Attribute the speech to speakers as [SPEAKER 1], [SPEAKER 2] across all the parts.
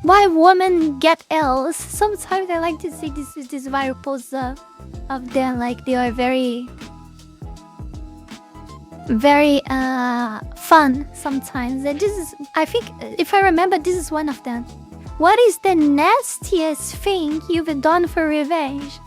[SPEAKER 1] Why women get L's? Sometimes I like to see this viral posts of them, like they are very fun sometimes. And this is, I think, if I remember, this is one of them. What is the nastiest thing you've done for revenge?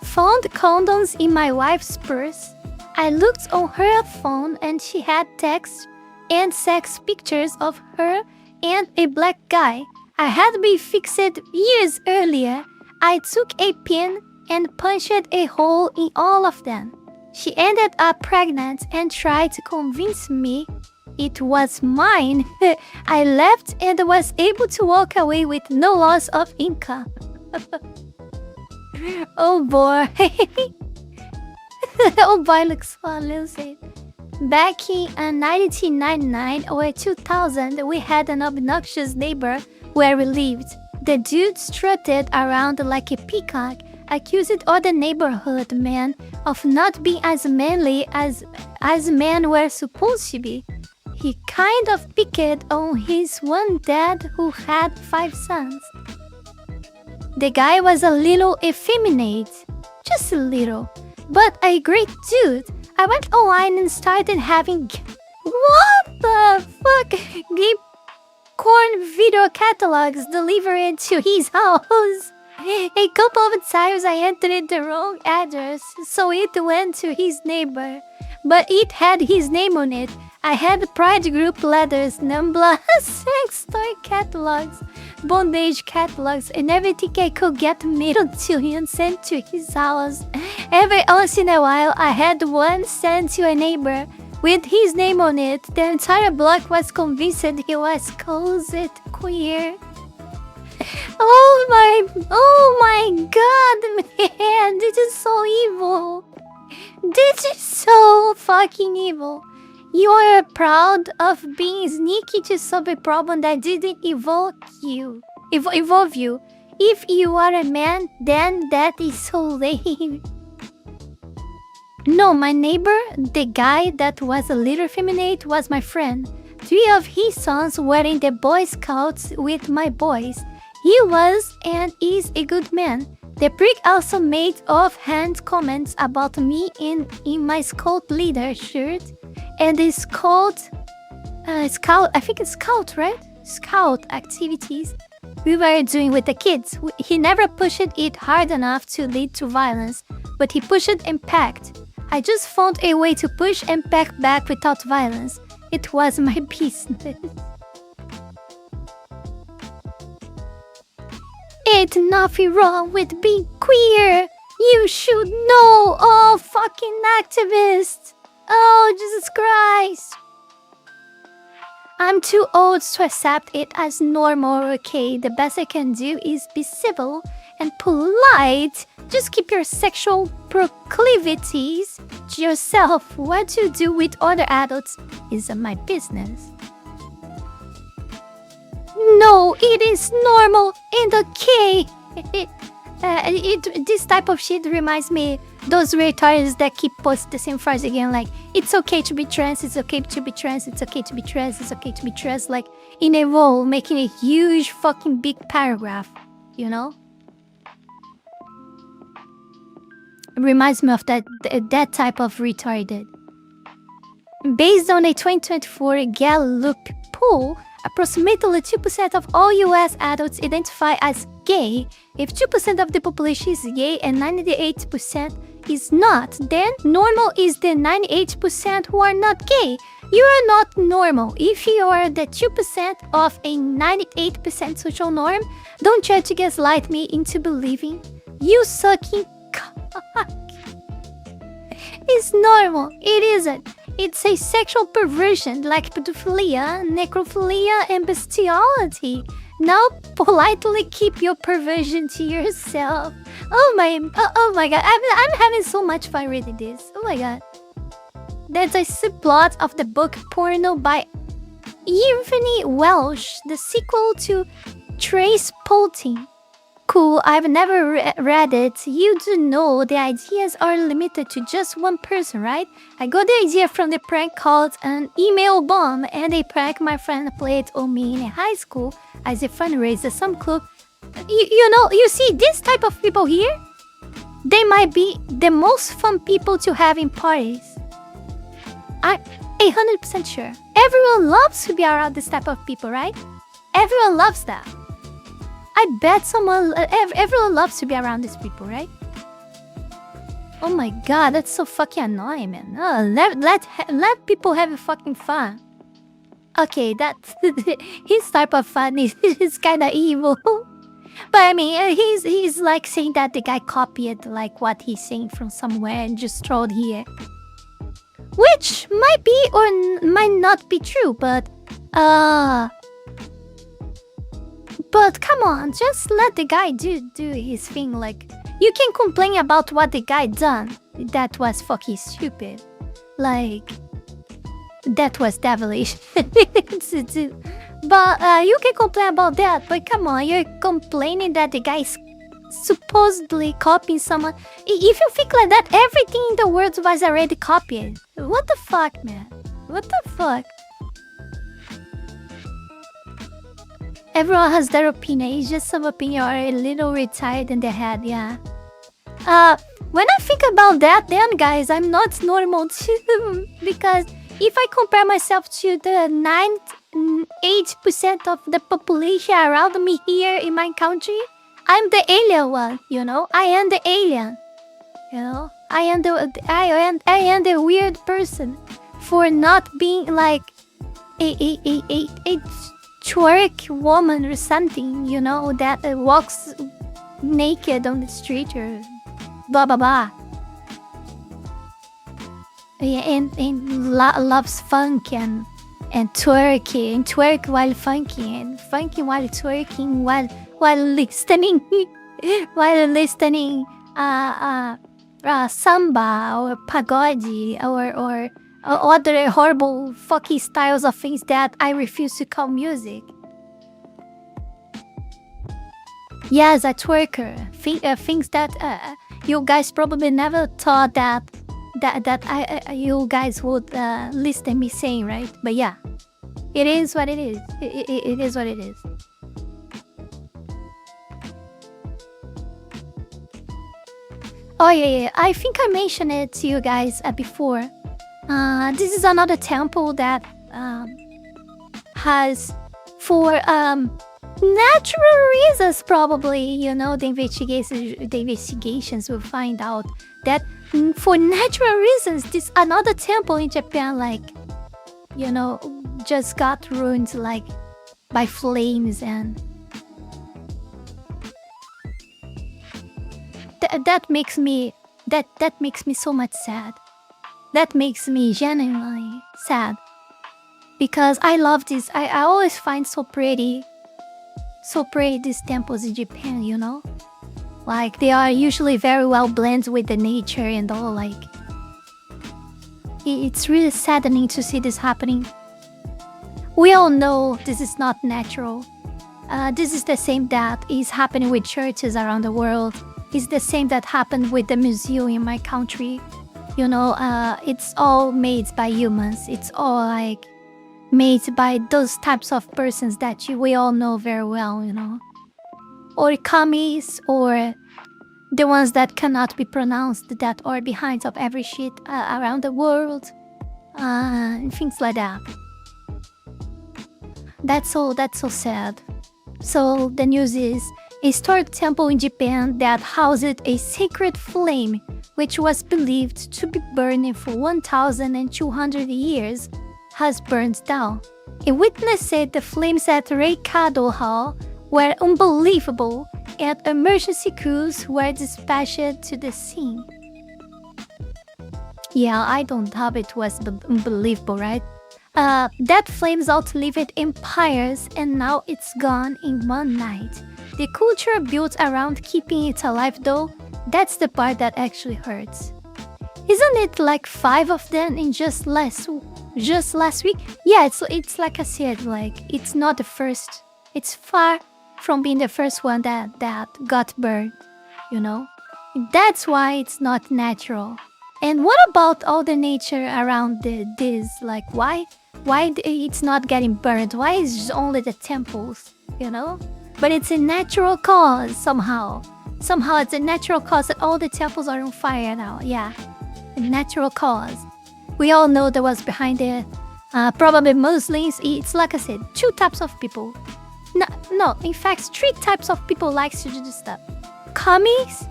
[SPEAKER 1] Found condoms in my wife's purse. I looked on her phone and she had text and sex pictures of her and a black guy. I had been fixed years earlier. I took a pin and punched a hole in all of them. She ended up pregnant and tried to convince me it was mine. I left and was able to walk away with no loss of income. Oh boy. Oh boy, looks fun, Lucy. Back in 1999 or 2000, we had an obnoxious neighbor where we lived. The dude strutted around like a peacock, accused all the neighborhood men of not being as manly as men were supposed to be. He kind of picked on his one dad who had 5 sons. The guy was a little effeminate, just a little, but a great dude. I went online and started having... What the fuck? Gay corn video catalogs delivered to his house. A couple of times I entered the wrong address, so it went to his neighbor. But it had his name on it. I had pride group letters, Nambla, sex toy catalogs, bondage catalogs, and everything I could get mailed to him and sent to his house. Every once in a while, I had one sent to a neighbor with his name on it. The entire block was convinced he was closet queer. Oh my god, man, this is so evil. This is so fucking evil. You are proud of being sneaky to solve a problem that didn't evolve you. If you are a man, then that is so lame. No, my neighbor, the guy that was a little effeminate, was my friend. 3 of his sons were in the Boy Scouts with my boys. He was and is a good man. The prick also made offhand comments about me in my Scout leader shirt and the Scout, I think it's Scout, right? Scout activities we were doing with the kids. He never pushed it hard enough to lead to violence, but he pushed and packed. I just found a way to push and pack back without violence. It was my business. Ain't nothing wrong with being queer. You should know, oh fucking activists. Oh, Jesus Christ. I'm too old to accept it as normal or okay. The best I can do is be civil and polite. Just keep your sexual proclivities to yourself. What you do with other adults is my business. No, it is normal and okay. This type of shit reminds me those retards that keep posting the same phrase again, like it's okay to be trans, it's okay to be trans, it's okay to be trans, it's okay to be trans, like in a row, making a huge fucking big paragraph, you know? It reminds me of that type of retarded. Based on a 2024 Gallup poll, approximately 2% of all US adults identify as gay. If 2% of the population is gay and 98% is not, then normal is the 98% who are not gay. You are not normal. If you are the 2% of a 98% social norm, don't try to gaslight me into believing you sucking cock. It's normal. It isn't. It's a sexual perversion like pedophilia, necrophilia, and bestiality. Now politely keep your perversion to yourself. Oh my god, I'm having so much fun reading this. Oh my god. There's a subplot of the book Porno by Anthony Welsh, the sequel to Trace Polting. cool. I've never read it. You do know the ideas are limited to just one person, right? I got the idea from the prank called an email bomb, and a prank my friend played on me in high school as a fundraiser. Some clue. You see this type of people here? They might be the most fun people to have in parties. I'm 100% sure. Everyone loves to be around this type of people, right? Everyone loves that. I bet everyone loves to be around these people, right? Oh my god, that's so fucking annoying, man. Let people have fucking fun. Okay, that's his type of fun is kind of evil. But I mean, he's like saying that the guy copied like what he's saying from somewhere and just throw it here. Which might be or might not be true, but come on, just let the guy do his thing. Like, you can complain about what the guy done. That was fucking stupid. Like, that was devilish. But you can complain about that. But come on, you're complaining that the guy is supposedly copying someone. If you think like that, everything in the world was already copied. What the fuck, man? What the fuck? Everyone has their opinion. It's just some opinion or a little retired in their head, yeah. When I think about that, then guys, I'm not normal too. Because if I compare myself to the 8% of the population around me here in my country, I'm the alien one, you know? I am the alien. You know? I am the weird person for not being like a twerk woman or something, you know, that walks naked on the street or blah blah blah. Yeah, and loves funk and twerk while funky and funky while twerking while listening samba or pagode or other horrible fucky styles of things that I refuse to call music. Yes, a twerker. Things that you guys probably never thought that you guys would listen to me saying, right? But yeah, it is what it is. It is what it is. Oh yeah, I think I mentioned it to you guys before. This is another temple that has, for natural reasons, probably, you know, the investigations will find out that for natural reasons, this another temple in Japan, like, you know, just got ruined like by flames, and that makes me so much sad. That makes me genuinely sad, because I love this. I always find so pretty these temples in Japan, you know? Like, they are usually very well blended with the nature and all. Like, it's really saddening to see this happening. We all know this is not natural. This is the same that is happening with churches around the world. It's the same that happened with the museum in my country. You know, it's all made by humans. It's all like made by those types of persons that we all know very well, you know. Or commies, or the ones that cannot be pronounced, that are behind of every shit around the world. And things like that. That's so sad. So the news is, a historic temple in Japan that housed a sacred flame, which was believed to be burning for 1,200 years, has burned down. A witness said the flames at Reikado Hall were unbelievable, and emergency crews were dispatched to the scene. Yeah, I don't doubt it was unbelievable, right? That flames outlived empires, and now it's gone in one night. The culture built around keeping it alive, though, that's the part that actually hurts. Isn't it like 5 of them in just last week? Yeah, it's like I said, like, it's not the first. It's far from being the first one that got burned, you know? That's why it's not natural. And what about all the nature around this? Like, why it's not getting burned? Why is it only the temples, you know? But it's a natural cause somehow. Somehow it's a natural cause that all the temples are on fire now. Yeah, a natural cause. We all know that was behind it. Probably Muslims. It's like I said, 2 types of people. No, in fact, 3 types of people like to do this stuff. Commies.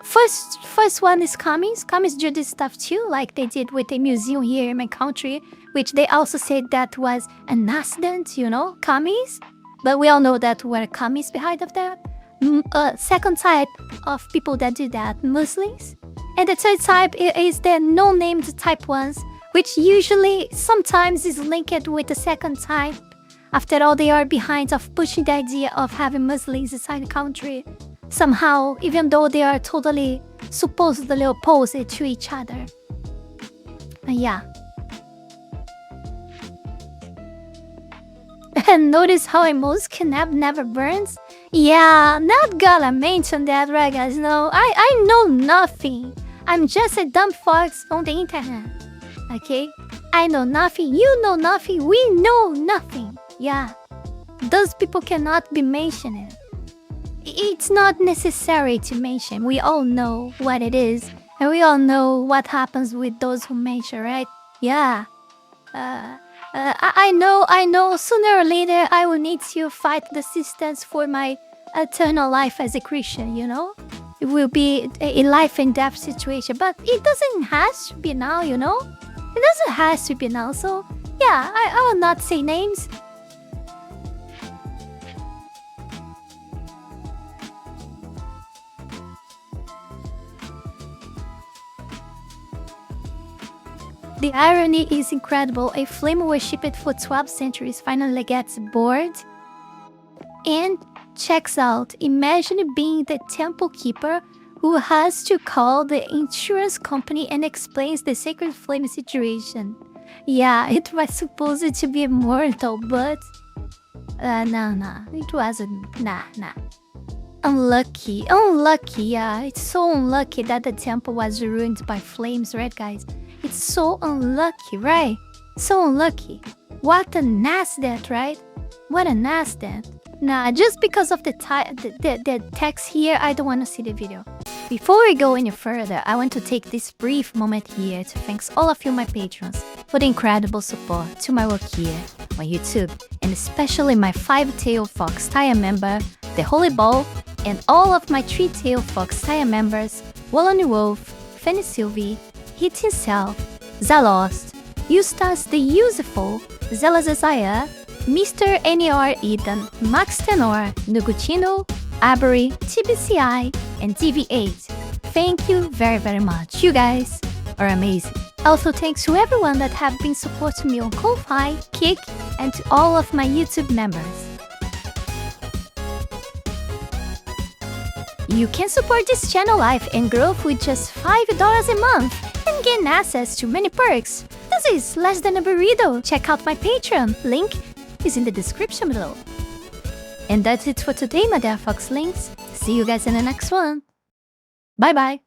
[SPEAKER 1] First one is commies. Commies do this stuff too, like they did with a museum here in my country, which they also said that was an accident, you know, commies. But we all know that were commies behind of that. Second type of people that do that, Muslims. And the third type is the no-named type ones, which usually sometimes is linked with the second type. After all, they are behind of pushing the idea of having Muslims inside the country. Somehow, even though they are totally supposedly opposed to each other. Yeah. And notice how a Mizuki never burns? Yeah, not gonna mention that, right guys? No, I know nothing. I'm just a dumb fox on the internet. Okay? I know nothing, you know nothing, we know nothing. Yeah. Those people cannot be mentioned. It's not necessary to mention. We all know what it is. And we all know what happens with those who mention, right? Yeah. I know. Sooner or later, I will need to fight the systems for my eternal life as a Christian, you know? It will be a life and death situation. But it doesn't have to be now, you know? It doesn't have to be now. So, yeah, I will not say names. The irony is incredible. A flame worshipped for 12 centuries finally gets bored and checks out. Imagine being the temple keeper who has to call the insurance company and explains the sacred flame situation. Yeah, it was supposed to be immortal, but... nah. It wasn't. Nah. Unlucky, yeah. It's so unlucky that the temple was ruined by flames, right, guys? It's so unlucky, right? So unlucky. What an accident, right? What an accident. Nah, just because of the text here, I don't want to see the video. Before we go any further, I want to take this brief moment here to thank all of you, my patrons, for the incredible support to my work here on YouTube, and especially my 5-tailed fox Taya member, the Holy Ball, and all of my 3-tailed fox Taya members, Wallony Wolf, Fanny Sylvie, Hit Himself, Zalost, Eustace the Useful, Zealous Isaiah, Mr. NER Eden, Max Tenor, Nugutino, Avery, TBCI, and TV8. Thank you very much. You guys are amazing. Also thanks to everyone that have been supporting me on Ko-Fi, Kick, and to all of my YouTube members. You can support this channel life and growth with just $5 a month and gain access to many perks. This is less than a burrito. Check out my Patreon. Link is in the description below. And that's it for today, my dear Foxlings. See you guys in the next one. Bye bye.